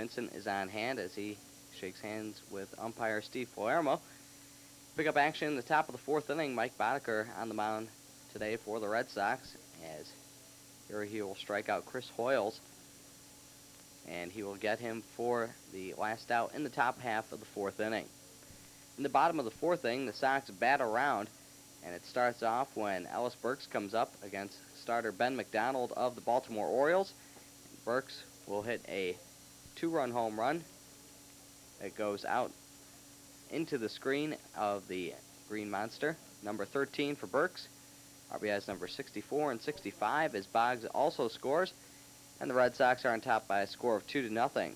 Vincent is on hand as he shakes hands with umpire Steve Palermo. Pick up action in the top of the fourth inning. Mike Boddicker on the mound today for the Red Sox, as here he will strike out Chris Hoyles, and he will get him for the last out in the top half of the fourth inning. In the bottom of the fourth inning, the Sox bat around, and it starts off when Ellis Burks comes up against starter Ben McDonald of the Baltimore Orioles. Burks will hit a two-run home run that goes out into the screen of the Green Monster. Number 13 for Burks. RBIs number 64 and 65 as Boggs also scores, and the Red Sox are on top by a score of 2-0.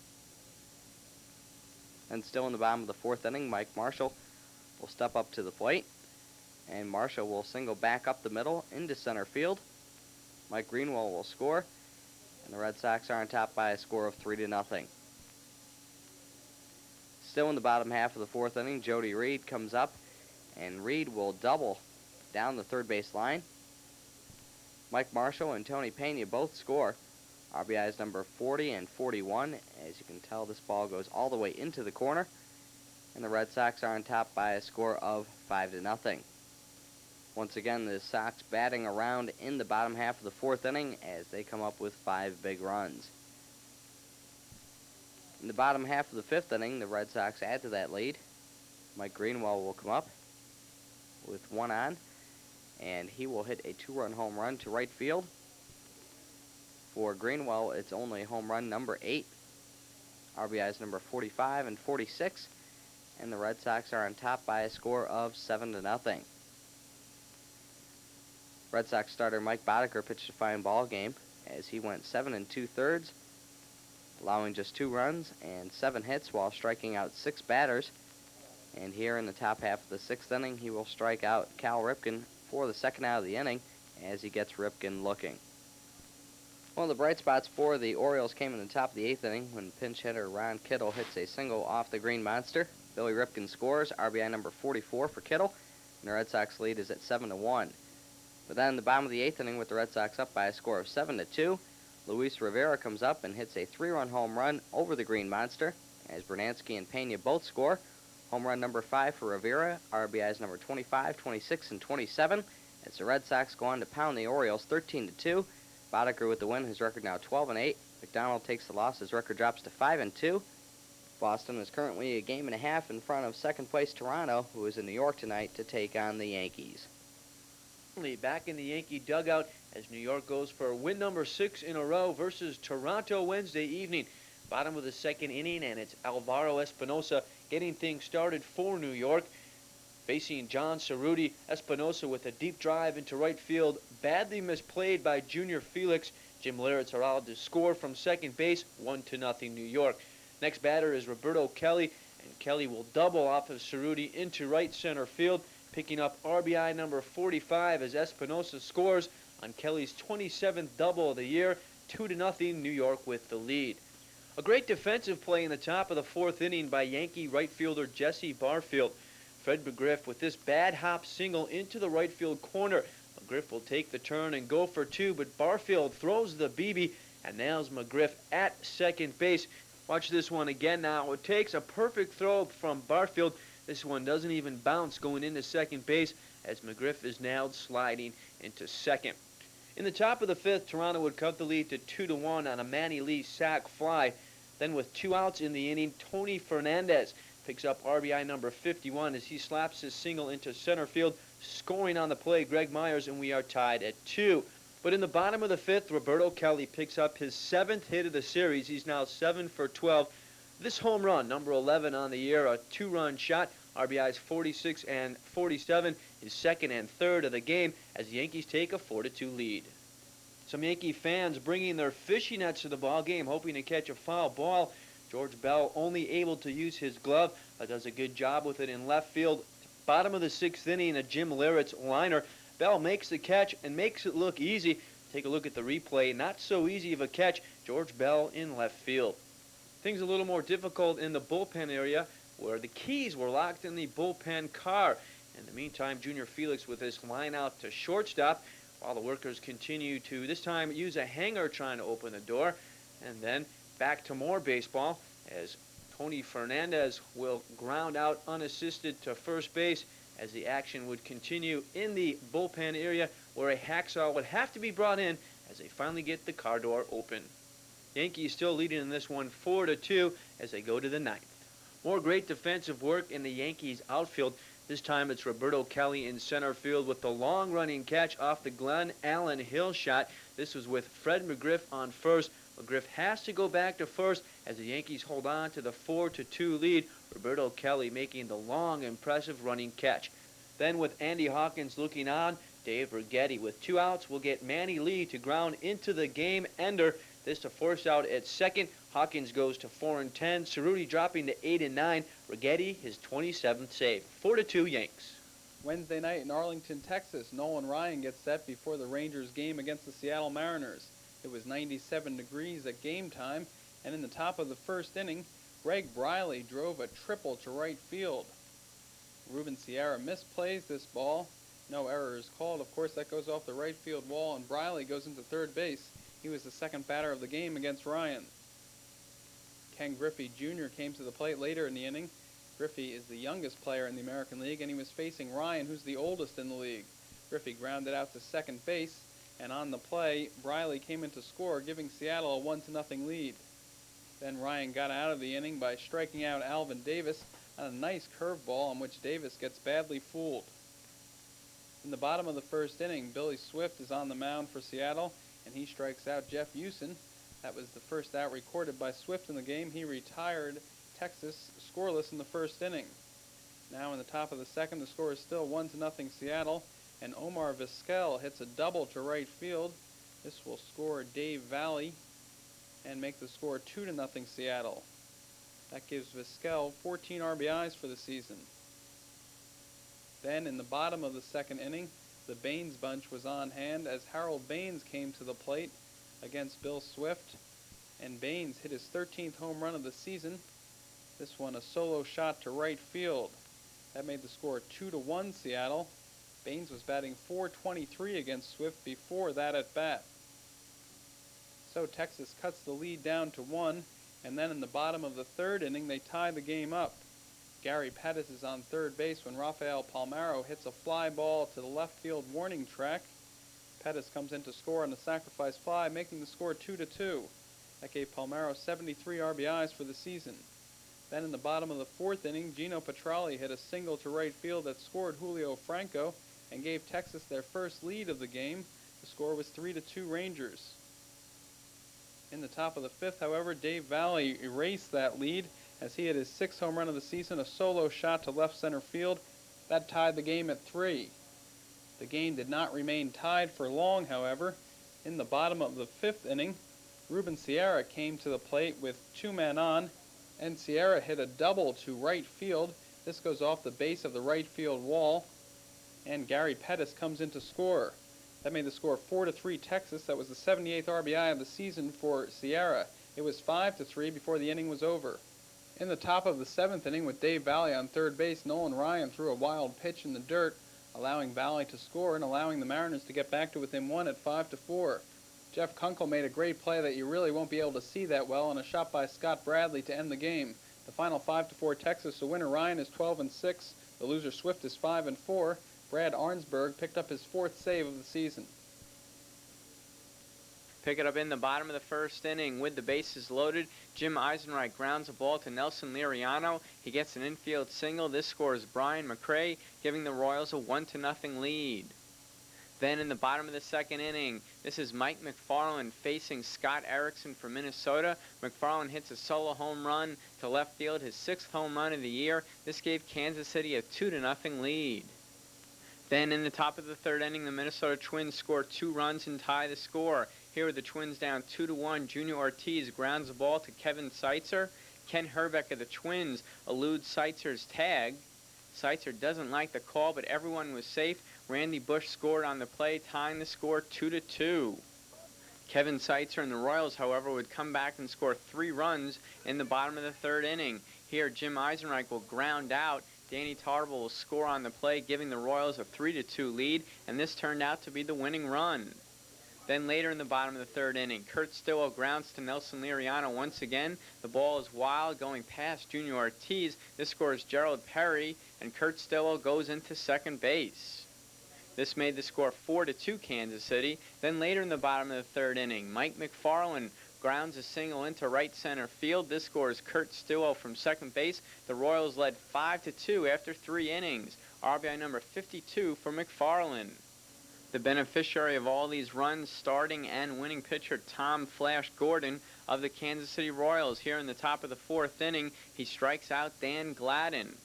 And still in the bottom of the fourth inning, Mike Marshall will step up to the plate, and Marshall will single back up the middle into center field. Mike Greenwell will score, and the Red Sox are on top by a score of 3-0. Still in the bottom half of the fourth inning, Jody Reed comes up, and Reed will double down the third base line. Mike Marshall and Tony Pena both score. RBIs number 40 and 41. As you can tell, this ball goes all the way into the corner, and the Red Sox are on top by a score of 5-0. Once again, the Sox batting around in the bottom half of the fourth inning as they come up with 5 big runs. In the bottom half of the fifth inning, the Red Sox add to that lead. Mike Greenwell will come up with one on, and he will hit a two-run home run to right field. For Greenwell, it's only home run number 8. RBIs number 45 and 46, and the Red Sox are on top by a score of 7-0. Red Sox starter Mike Boddicker pitched a fine ball game as he went 7 2/3, allowing just 2 runs and 7 hits while striking out 6 batters. And here in the top half of the sixth inning, he will strike out Cal Ripken for the second out of the inning as he gets Ripken looking. One of the bright spots for the Orioles came in the top of the eighth inning when pinch hitter Ron Kittle hits a single off the Green Monster. Billy Ripken scores, RBI number 44 for Kittle, and the Red Sox lead is at 7-1. But then in the bottom of the eighth inning, with the Red Sox up by a score of 7-2, Luis Rivera comes up and hits a 3-run home run over the Green Monster, as Bernansky and Pena both score. Home run number 5 for Rivera, RBIs number 25, 26, and 27, as the Red Sox go on to pound the Orioles 13-2. Boddicker with the win, his record now 12-8. McDonald takes the loss, his record drops to 5-2. Boston is currently a game and a half in front of second place Toronto, who is in New York tonight to take on the Yankees. Back in the Yankee dugout as New York goes for win number 6 in a row versus Toronto Wednesday evening. Bottom of the second inning, and it's Alvaro Espinosa getting things started for New York. Facing John Cerruti, Espinosa with a deep drive into right field, badly misplayed by Junior Felix. Jim Leyritz allowed to score from second base, 1-0 New York. Next batter is Roberto Kelly, and Kelly will double off of Cerruti into right center field, picking up RBI number 45 as Espinosa scores on Kelly's 27th double of the year, 2-0 New York with the lead. A great defensive play in the top of the fourth inning by Yankee right fielder Jesse Barfield. Fred McGriff with this bad hop single into the right field corner. McGriff will take the turn and go for 2, but Barfield throws the BB and nails McGriff at second base. Watch this one again now. It takes a perfect throw from Barfield. This one doesn't even bounce going into second base as McGriff is nailed sliding into second. In the top of the fifth, Toronto would cut the lead to 2-1 on a Manny Lee sac fly. Then with 2 outs in the inning, Tony Fernandez picks up RBI number 51 as he slaps his single into center field, scoring on the play Greg Myers, and we are tied at 2. But in the bottom of the fifth, Roberto Kelly picks up his 7th hit of the series. He's now 7 for 12. This home run, number 11 on the year, a 2-run shot, RBIs 46 and 47, his second and third of the game as the Yankees take a 4-2 lead. Some Yankee fans bringing their fishing nets to the ball game, hoping to catch a foul ball. George Bell only able to use his glove, but does a good job with it in left field. Bottom of the sixth inning, a Jim Leyritz liner. Bell makes the catch and makes it look easy. Take a look at the replay. Not so easy of a catch. George Bell in left field. Things a little more difficult in the bullpen area, where the keys were locked in the bullpen car. In the meantime, Junior Felix with his line out to shortstop, while the workers continue to this time use a hanger trying to open the door. And then back to more baseball as Tony Fernandez will ground out unassisted to first base, as the action would continue in the bullpen area, where a hacksaw would have to be brought in as they finally get the car door open. Yankees still leading in this one 4-2 as they go to the ninth. More great defensive work in the Yankees outfield. This time it's Roberto Kelly in center field with the long-running catch off the Glenn Allen Hill shot. This was with Fred McGriff on first. McGriff has to go back to first as the Yankees hold on to the 4-2 lead. Roberto Kelly making the long, impressive running catch. Then with Andy Hawkins looking on, Dave Righetti with 2 outs will get Manny Lee to ground into the game ender. This to force out at second. Hawkins goes to 4-10. Cerruti dropping to 8-9. Righetti his 27th save. 4-2 Yanks. Wednesday night in Arlington, Texas, Nolan Ryan gets set before the Rangers game against the Seattle Mariners. It was 97 degrees at game time, and in the top of the first inning, Greg Briley drove a triple to right field. Ruben Sierra misplays this ball. No error is called. Of course, that goes off the right field wall, and Briley goes into third base. He was the second batter of the game against Ryan. Ken Griffey Jr. came to the plate later in the inning. Griffey is the youngest player in the American League, and he was facing Ryan, who's the oldest in the league. Griffey grounded out to second base, and on the play, Briley came in to score, giving Seattle a 1-0 lead. Then Ryan got out of the inning by striking out Alvin Davis on a nice curveball on which Davis gets badly fooled. In the bottom of the first inning, Billy Swift is on the mound for Seattle, and he strikes out Jeff Houston. That was the first out recorded by Swift in the game. He retired Texas scoreless in the first inning. Now in the top of the second, the score is still 1-0 Seattle, and Omar Vizquel hits a double to right field. This will score Dave Valley and make the score 2-0 Seattle. That gives Vizquel 14 RBIs for the season. Then in the bottom of the second inning, the Baines bunch was on hand as Harold Baines came to the plate against Bill Swift, and Baines hit his 13th home run of the season. This one a solo shot to right field. That made the score 2-1 Seattle. Baines was batting .423 against Swift before that at bat. So Texas cuts the lead down to 1, and then in the bottom of the third inning they tie the game up. Gary Pettis is on third base when Rafael Palmeiro hits a fly ball to the left field warning track. Pettis comes in to score on a sacrifice fly, making the score 2-2. That gave Palmeiro 73 RBIs for the season. Then in the bottom of the fourth inning, Gino Petralli hit a single to right field that scored Julio Franco and gave Texas their first lead of the game. The score was 3-2 Rangers. In the top of the fifth, however, Dave Valley erased that lead as he hit his 6th home run of the season, a solo shot to left center field. That tied the game at 3. The game did not remain tied for long, however. In the bottom of the 5th inning, Ruben Sierra came to the plate with 2 men on, and Sierra hit a double to right field. This goes off the base of the right field wall, and Gary Pettis comes in to score. That made the score 4-3 Texas. That was the 78th RBI of the season for Sierra. It was 5-3 before the inning was over. In the top of the 7th inning, with Dave Valley on third base, Nolan Ryan threw a wild pitch in the dirt, allowing Valley to score and allowing the Mariners to get back to within 1 at 5-4. Jeff Kunkel made a great play that you really won't be able to see that well, and a shot by Scott Bradley to end the game. The final 5-4 Texas. The winner Ryan is 12-6. The loser Swift is 5-4. Brad Arnsberg picked up his 4th save of the season. Pick it up in the bottom of the first inning with the bases loaded. Jim Eisenreich grounds a ball to Nelson Liriano. He gets an infield single. This scores Brian McRae, giving the Royals a 1-0 lead. Then in the bottom of the second inning, this is Mike McFarland facing Scott Erickson from Minnesota. McFarland hits a solo home run to left field, his 6th home run of the year. This gave Kansas City a 2-0 lead. Then in the top of the third inning, the Minnesota Twins score 2 runs and tie the score. Here with the Twins down 2-1, Junior Ortiz grounds the ball to Kevin Seitzer. Ken Herbeck of the Twins eludes Seitzer's tag. Seitzer doesn't like the call, but everyone was safe. Randy Bush scored on the play, tying the score 2-2. Kevin Seitzer and the Royals, however, would come back and score 3 runs in the bottom of the third inning. Here, Jim Eisenreich will ground out. Danny Tarble will score on the play, giving the Royals a 3-2 lead, and this turned out to be the winning run. Then later in the bottom of the third inning, Kurt Stillwell grounds to Nelson Liriano once again. The ball is wild, going past Junior Ortiz. This scores Gerald Perry, and Kurt Stillwell goes into second base. This made the score 4-2 Kansas City. Then later in the bottom of the third inning, Mike McFarland grounds a single into right center field. This scores Kurt Stillwell from second base. The Royals led 5-2 after 3 innings. RBI number 52 for McFarland. The beneficiary of all these runs, starting and winning pitcher Tom Flash Gordon of the Kansas City Royals. Here in the top of the fourth inning, he strikes out Dan Gladden.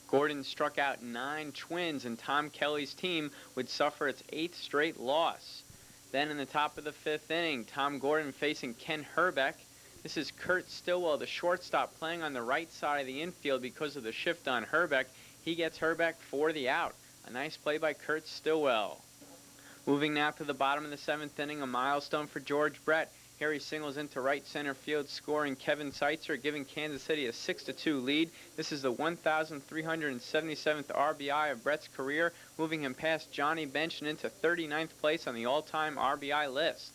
Gordon struck out 9 Twins, and Tom Kelly's team would suffer its 8th straight loss. Then in the top of the fifth inning, Tom Gordon facing Ken Herbeck. This is Kurt Stillwell, the shortstop, playing on the right side of the infield because of the shift on Herbeck. He gets Herbeck for the out. A nice play by Kurt Stillwell. Moving now to the bottom of the seventh inning, a milestone for George Brett. Here he singles into right center field, scoring Kevin Seitzer, giving Kansas City a 6-2 lead. This is the 1,377th RBI of Brett's career, moving him past Johnny Bench and into 39th place on the all-time RBI list.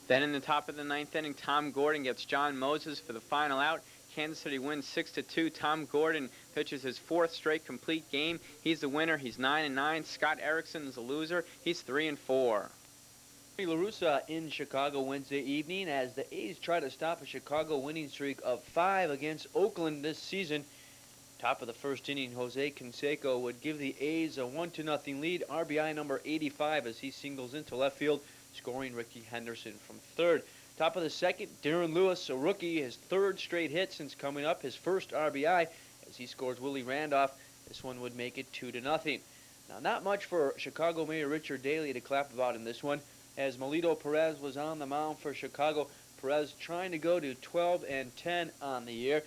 Then in the top of the ninth inning, Tom Gordon gets John Moses for the final out. Kansas City wins 6-2. Tom Gordon pitches his 4th straight complete game. He's the winner. He's 9-9. Scott Erickson is the loser. He's 3-4. La Russa in Chicago Wednesday evening as the A's try to stop a Chicago winning streak of 5 against Oakland this season. Top of the first inning, Jose Canseco would give the A's a 1-0 lead. RBI number 85 as he singles into left field, scoring Ricky Henderson from third. Top of the second, Darren Lewis, a rookie, his 3rd straight hit since coming up, his first RBI as he scores Willie Randolph. This one would make it 2-0. Now, not much for Chicago Mayor Richard Daley to clap about in this one, as Melito Perez was on the mound for Chicago. Perez trying to go to 12-10 on the year.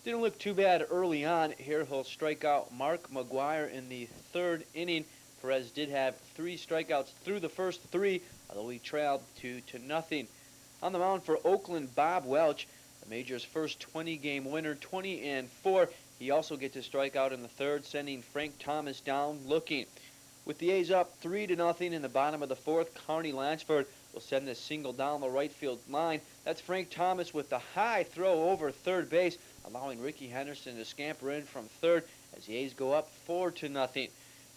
Didn't look too bad early on. Here he'll strike out Mark McGuire in the 3rd inning. Perez did have 3 strikeouts through the first 3, although he trailed 2-0. On the mound for Oakland, Bob Welch, the Major's first 20-game winner, 20-4. He also gets a strikeout in the 3rd, sending Frank Thomas down looking. With the A's up 3-0 in the bottom of the 4th, Carney Lansford will send this single down the right field line. That's Frank Thomas with the high throw over third base, allowing Ricky Henderson to scamper in from third as the A's go up 4-0.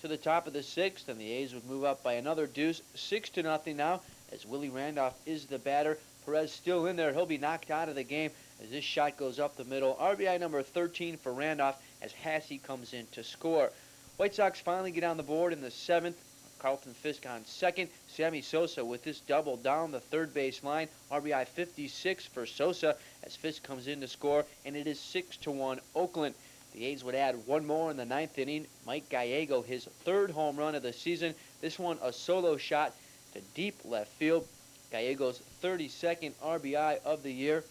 To the top of the 6th, and the A's would move up by another deuce, 6-0 now, as Willie Randolph is the batter. Perez still in there. He'll be knocked out of the game as this shot goes up the middle. RBI number 13 for Randolph as Hasse comes in to score. White Sox finally get on the board in the 7th. Carlton Fisk on second. Sammy Sosa with this double down the third base line. RBI 56 for Sosa as Fisk comes in to score, and it is 6-1 Oakland. The A's would add one more in the 9th inning. Mike Gallego, his 3rd home run of the season. This one a solo shot to deep left field. Gallego's 32nd RBI of the year.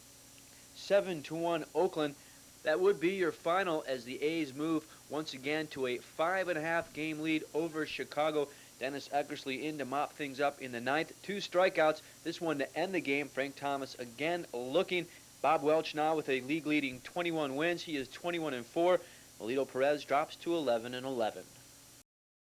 7-1 Oakland. That would be your final as the A's move once again to a 5.5 game lead over Chicago. Dennis Eckersley in to mop things up in the 9th. 2 strikeouts. This one to end the game. Frank Thomas again looking. Bob Welch now with a league-leading 21 wins. He is 21-4. Melito Perez drops to 11-11.